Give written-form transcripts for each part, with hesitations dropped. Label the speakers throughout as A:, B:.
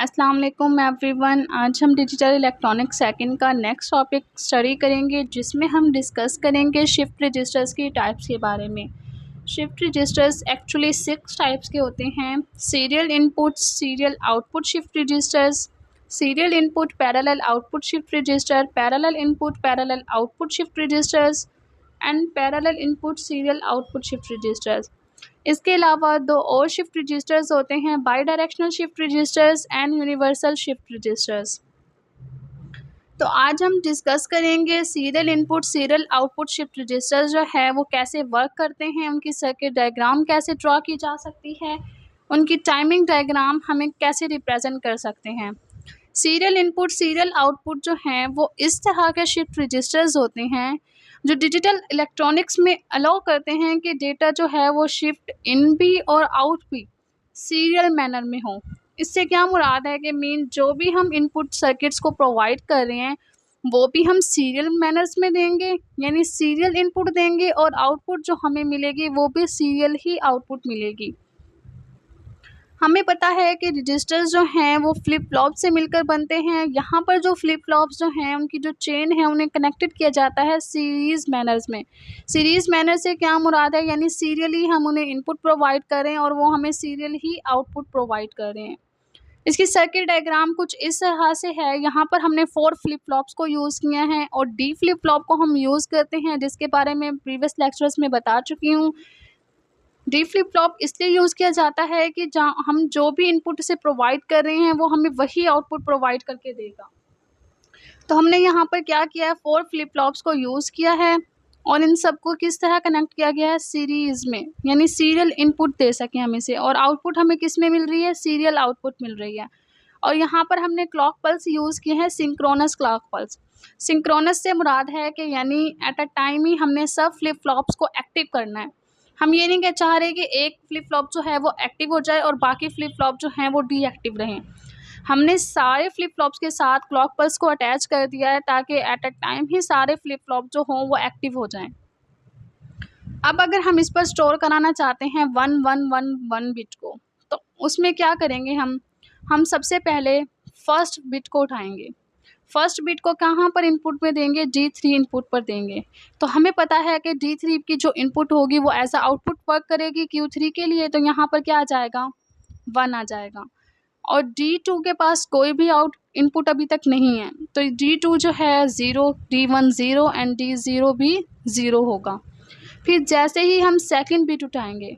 A: अस्सलाम वालेकुम एवरीवन। आज हम डिजिटल इलेक्ट्रॉनिक सेकंड का नेक्स्ट टॉपिक स्टडी करेंगे, जिसमें हम डिस्कस करेंगे शिफ्ट रजिस्टर्स की टाइप्स के बारे में। शिफ्ट रजिस्टर्स एक्चुअली 6 टाइप्स के होते हैं। Serial input, serial output shift registers, serial input parallel output shift register, parallel input parallel output shift registers and parallel input serial output shift registers. इसके अलावा 2 और शिफ्ट रजिस्टर्स होते हैं, bidirectional shift registers and universal shift registers. तो आज हम discuss करेंगे serial input serial output shift registers जो है वो कैसे वर्क करते हैं, उनकी सर्किट डायग्राम कैसे ड्रॉ की जा सकती है, उनकी टाइमिंग डायग्राम हमें कैसे रिप्रेजेंट कर सकते हैं। सीरियल इनपुट सीरियल आउटपुट जो हैं वो इस तरह के शिफ्ट रजिस्टर्स होते हैं जो डिजिटल इलेक्ट्रॉनिक्स में अलाउ करते हैं कि डेटा जो है वो शिफ्ट इन भी और आउट भी सीरियल मैनर में हो। इससे क्या मुराद है कि मीन जो भी हम इनपुट सर्किट्स को प्रोवाइड कर रहे हैं वो भी हम सीरियल मैनर्स में देंगे, यानी सीरियल इनपुट देंगे, और आउटपुट जो हमें मिलेगी वो भी सीरियल ही आउटपुट मिलेगी। हमें पता है कि रजिस्टर्स जो हैं वो फ्लिप फ्लॉप से मिलकर बनते हैं। यहाँ पर जो फ्लिप फ्लॉप्स जो हैं उनकी जो चेन है उन्हें कनेक्टेड किया जाता है सीरीज़ मैनर्स में। सीरीज़ मैनर से क्या मुराद है, यानी सीरियली हम उन्हें इनपुट प्रोवाइड करें और वो हमें सीरियल ही आउटपुट प्रोवाइड कर रहे हैं। इसकी सर्किट डायग्राम कुछ इस तरह से है। यहाँ पर हमने 4 फ्लिप फ्लॉप्स को यूज़ किया है और डी फ्लिप फ्लॉप को हम यूज़ करते हैं, जिसके बारे में प्रीवियस लेक्चर्स में बता चुकी हूँ। डी फ्लिप फ्लॉप इसलिए यूज़ किया जाता है कि जहाँ हम जो भी इनपुट से प्रोवाइड कर रहे हैं वो हमें वही आउटपुट प्रोवाइड करके देगा। तो हमने यहाँ पर क्या किया है, 4 फ्लिप फ्लॉप्स को यूज़ किया है और इन सबको किस तरह कनेक्ट किया गया है, सीरीज़ में, यानी सीरियल इनपुट दे सकें हम इसे, और आउटपुट हमें किस में मिल रही है, सीरियल आउटपुट मिल रही है। और यहाँ पर हमने क्लॉक पल्स यूज़ किए हैं, सिंक्रोनस क्लॉक पल्स। सिंक्रोनस से मुराद है कि यानी एट अ टाइम ही हमने सब फ्लिप फ्लॉप्स को एक्टिव करना है। हम ये नहीं चाह रहे कि एक फ्लिप फ्लॉप जो है वो एक्टिव हो जाए और बाकी फ्लिप फ्लॉप जो हैं वो डीएक्टिव रहें। हमने सारे फ्लिप फ्लॉप्स के साथ क्लॉक पल्स को अटैच कर दिया है ताकि एट अ टाइम ही सारे फ्लिप फ्लॉप जो हों वो एक्टिव हो जाएं। अब अगर हम इस पर स्टोर कराना चाहते हैं 1111 बिट को, तो उसमें क्या करेंगे, हम सबसे पहले फर्स्ट बिट को उठाएंगे। फर्स्ट बिट को कहाँ पर इनपुट में देंगे, D3 इनपुट पर देंगे। तो हमें पता है कि D3 की जो इनपुट होगी वो ऐसा आउटपुट वर्क करेगी Q3 के लिए, तो यहाँ पर क्या आ जाएगा, 1 आ जाएगा। और D2 के पास कोई भी इनपुट अभी तक नहीं है, तो D2 जो है 0, D1 0 एंड D0 भी 0 होगा। फिर जैसे ही हम सेकंड बिट उठाएंगे,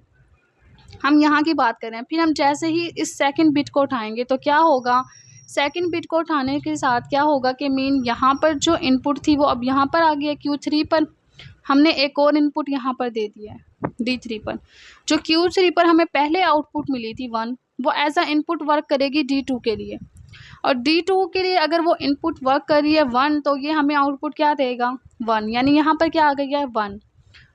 A: हम यहाँ की बात करें, फिर हम जैसे ही इस सेकंड बिट को उठाएंगे तो क्या होगा, सेकंड बिट को उठाने के साथ क्या होगा कि मीन यहाँ पर जो इनपुट थी वो अब यहाँ पर आ गई है Q3 पर। हमने एक और इनपुट यहाँ पर दे दिया है D3 पर। जो Q3 पर हमें पहले आउटपुट मिली थी 1, वो एज अ इनपुट वर्क करेगी D2 के लिए, और D2 के लिए अगर वो इनपुट वर्क कर रही है 1, तो ये हमें आउटपुट क्या देगा, 1, यानी यहाँ पर क्या आ गई है, 1।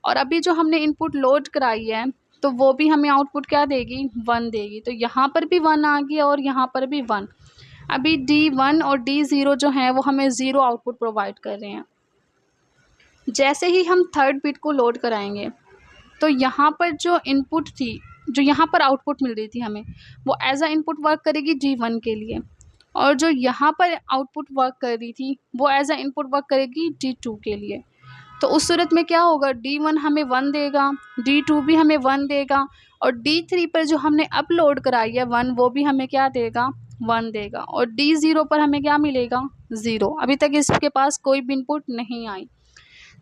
A: और अभी जो हमने इनपुट लोड कराई है तो वो भी हमें आउटपुट क्या देगी, 1 देगी। तो यहाँ पर भी 1 आ गया और यहाँ पर भी 1। अभी D1 और D0 जो हैं वो हमें 0 आउटपुट प्रोवाइड कर रहे हैं। जैसे ही हम थर्ड बिट को लोड कराएंगे तो यहाँ पर जो इनपुट थी, जो यहाँ पर आउटपुट मिल रही थी हमें, वो एज अ इनपुट वर्क करेगी D1 के लिए, और जो यहाँ पर आउटपुट वर्क कर रही थी वो एज अ इनपुट वर्क करेगी D2 के लिए। तो उस सूरत में क्या होगा, D1 हमें 1 देगा, D2 भी हमें 1 देगा, और D3 पर जो हमने अब लोड कराई है 1, वो भी हमें क्या देगा, 1 देगा, और D0 पर हमें क्या मिलेगा, 0। अभी तक इसके पास कोई भी इनपुट नहीं आई।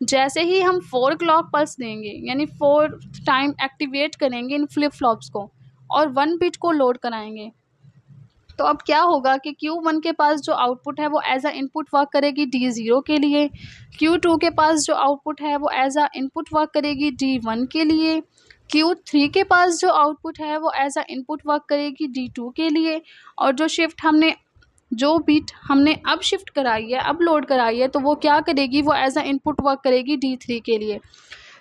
A: जैसे ही हम 4 क्लॉक पल्स देंगे, यानी 4 टाइम एक्टिवेट करेंगे इन फ्लिप फ्लॉप्स को और 1 बिट को लोड कराएंगे, तो अब क्या होगा कि Q1 के पास जो आउटपुट है वो एज अ इनपुट वर्क करेगी D0 के लिए, Q2 के पास जो आउटपुट है वो एज अ इनपुट वर्क करेगी D1 के लिए, Q3 के पास जो आउटपुट है वो एज अ इनपुट वर्क करेगी D2 के लिए, और जो बिट हमने अब शिफ्ट कराई है, अब लोड कराई है, तो वो क्या करेगी, वो एज अ इनपुट वर्क करेगी D3 के लिए।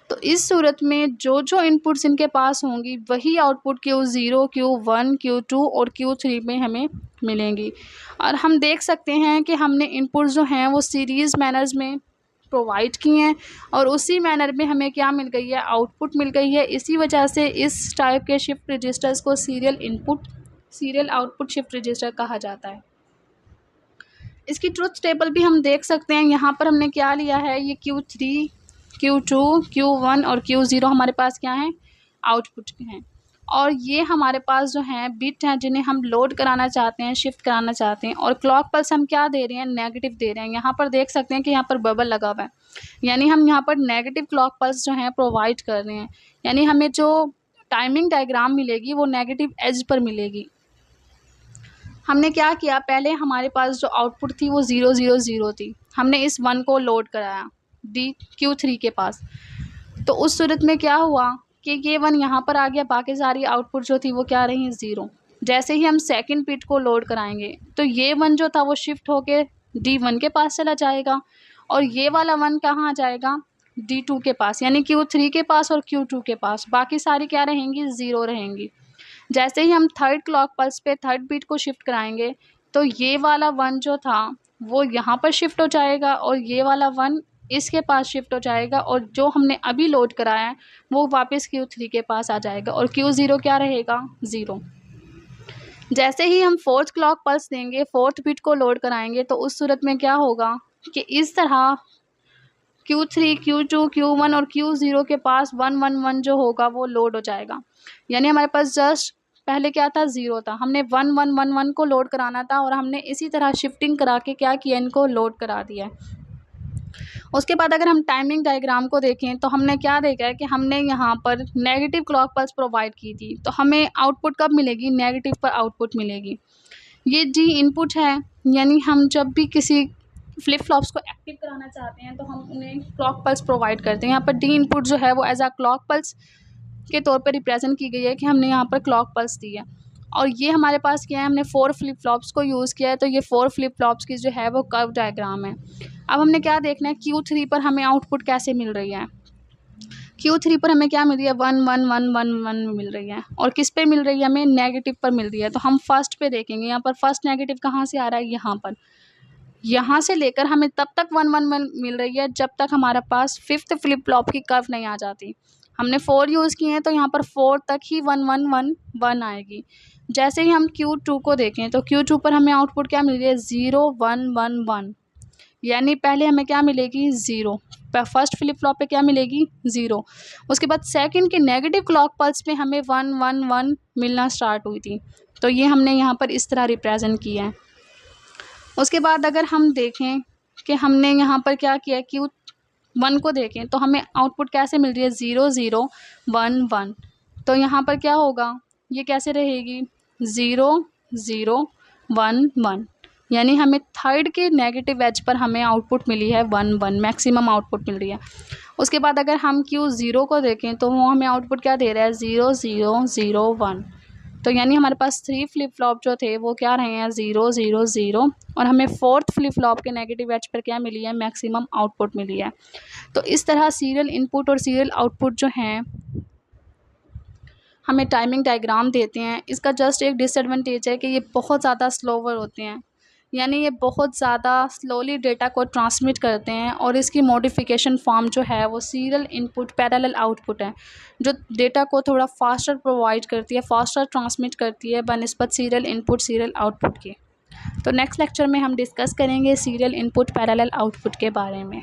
A: तो इस सूरत में जो इनपुट्स इनके पास होंगी वही आउटपुट Q0, Q1, Q2 और Q3 में हमें मिलेंगी। और हम देख सकते हैं कि हमने इनपुट्स जो हैं वो सीरीज़ मैनर्स में प्रोवाइड किए हैं और उसी मैनर में हमें क्या मिल गई है, आउटपुट मिल गई है। इसी वजह से इस टाइप के शिफ्ट रजिस्टर्स को serial input serial output shift register कहा जाता है। इसकी ट्रुथ टेबल भी हम देख सकते हैं। यहाँ पर हमने क्या लिया है, ये Q3, Q2, Q1 और Q0 हमारे पास क्या हैं, आउटपुट हैं। और ये हमारे पास जो हैं बिट हैं जिन्हें हम लोड कराना चाहते हैं, शिफ्ट कराना चाहते हैं। और क्लॉक पल्स हम क्या दे रहे हैं, नेगेटिव दे रहे हैं। यहाँ पर देख सकते हैं कि यहाँ पर बबल लगा हुआ है, यानी हम यहाँ पर नेगेटिव क्लॉक पल्स जो हैं प्रोवाइड कर रहे हैं। यानी हमें जो टाइमिंग डायग्राम मिलेगी वो नेगेटिव एज पर मिलेगी। हमने क्या किया, पहले हमारे पास जो आउटपुट थी वो 0 0 0 थी। हमने इस 1 को लोड कराया Q3 के पास। तो उस सूरत में क्या हुआ कि ये 1 यहाँ पर आ गया, बाकी सारी आउटपुट जो थी वो क्या रही, 0। जैसे ही हम सेकंड बिट को लोड कराएंगे तो ये 1 जो था वो शिफ्ट होके D1 के पास चला जाएगा और ये वाला 1 कहाँ आ जाएगा, D2 के पास, यानी Q3 के पास और Q2 के पास। बाकी सारी क्या रहेंगी, 0 रहेंगी। जैसे ही हम थर्ड क्लॉक पल्स पे थर्ड बीट को शिफ्ट कराएंगे तो ये वाला 1 जो था वो यहाँ पर शिफ्ट हो जाएगा और ये वाला 1 इसके पास शिफ्ट हो जाएगा और जो हमने अभी लोड कराया है वो वापस Q3 के पास आ जाएगा और Q0 क्या रहेगा, 0। जैसे ही हम फोर्थ क्लॉक पल्स देंगे, फोर्थ बीट को लोड कराएंगे तो उस सूरत में क्या होगा कि इस तरह Q3, Q2, Q1 और Q0 के पास 1 1 1 जो होगा वो लोड हो जाएगा। यानी हमारे पास जस्ट पहले क्या था, 0 था, हमने 1 1 1 1 को लोड कराना था और हमने इसी तरह शिफ्टिंग करा के क्या किया, इनको लोड करा दिया है। उसके बाद अगर हम टाइमिंग डायग्राम को देखें तो हमने क्या देखा है कि हमने यहाँ पर नेगेटिव क्लॉक पल्स प्रोवाइड की थी, तो हमें आउटपुट कब मिलेगी, नेगेटिव पर आउटपुट मिलेगी। ये D इनपुट है, यानी हम जब भी किसी फ्लिप फ्लॉप्स को एक्टिव कराना चाहते हैं तो हम उन्हें क्लॉक पल्स प्रोवाइड करते हैं। यहाँ पर D इनपुट जो है वो एज अ क्लॉक पल्स के तौर पर रिप्रेजेंट की गई है कि हमने यहाँ पर क्लॉक पल्स दी है। और ये हमारे पास क्या है, हमने 4 फ्लिप फ्लॉप्स को यूज़ किया है, तो ये 4 फ्लिप फ्लॉप्स की जो है वो कर्व डायग्राम है। अब हमने क्या देखना है, Q3 पर हमें आउटपुट कैसे मिल रही है। Q3 पर हमें क्या मिल रही है, 1 1 1 1 1 मिल रही है और किस पे मिल रही है, हमें नेगेटिव पर मिल रही है। तो हम फर्स्ट पे देखेंगे, यहाँ पर फर्स्ट नेगेटिव कहाँ से आ रहा है, यहाँ पर, यहाँ से लेकर हमें तब तक 1 1 1 मिल रही है जब तक हमारे पास फिफ्थ फ्लिप फ्लॉप की कर्व नहीं आ जाती। हमने 4 यूज़ किए हैं तो यहाँ पर 4 तक ही 1 1 1 1 आएगी। जैसे ही हम Q2 को देखें तो Q2 पर हमें आउटपुट क्या मिल रही है, 0 1 1 1, यानी पहले हमें क्या मिलेगी, 0। फर्स्ट फ्लिप फ्लॉप पे क्या मिलेगी, 0। उसके बाद सेकंड के नेगेटिव क्लॉक पल्स पे हमें 1 1 1 मिलना स्टार्ट हुई थी, तो ये हमने यहाँ पर इस तरह रिप्रेजेंट किया है। उसके बाद अगर हम देखें कि हमने यहाँ पर क्या किया, Q1 को देखें तो हमें आउटपुट कैसे मिल रही है, 0 0 1 1, तो यहाँ पर क्या होगा, ये कैसे रहेगी, 0 0 1 1, यानी हमें थर्ड के नेगेटिव एज पर हमें आउटपुट मिली है 1 1, मैक्सिमम आउटपुट मिल रही है। उसके बाद अगर हम Q0 को देखें तो वो हमें आउटपुट क्या दे रहा है, 0 0 0 1, तो यानी हमारे पास 3 फ्लिप फ्लॉप जो थे वो क्या रहे हैं, 0 0 0, और हमें फोर्थ फ्लिप फ्लॉप के नेगेटिव एज पर क्या मिली है, मैक्सिमम आउटपुट मिली है। तो इस तरह सीरियल इनपुट और सीरियल आउटपुट जो हैं हमें टाइमिंग डायग्राम देते हैं। इसका जस्ट एक डिसएडवांटेज है कि ये बहुत ज़्यादा स्लोवर होते हैं, यानी ये बहुत ज़्यादा स्लोली डेटा को ट्रांसमिट करते हैं और इसकी मॉडिफिकेशन फॉर्म जो है वो सीरियल इनपुट पैरेलल आउटपुट है, जो डेटा को थोड़ा फास्टर प्रोवाइड करती है, फास्टर ट्रांसमिट करती है बनिस्बत सीरियल इनपुट सीरियल आउटपुट की। तो नेक्स्ट लेक्चर में हम डिस्कस करेंगे सीरियल इनपुट पैरेलल आउटपुट के बारे में।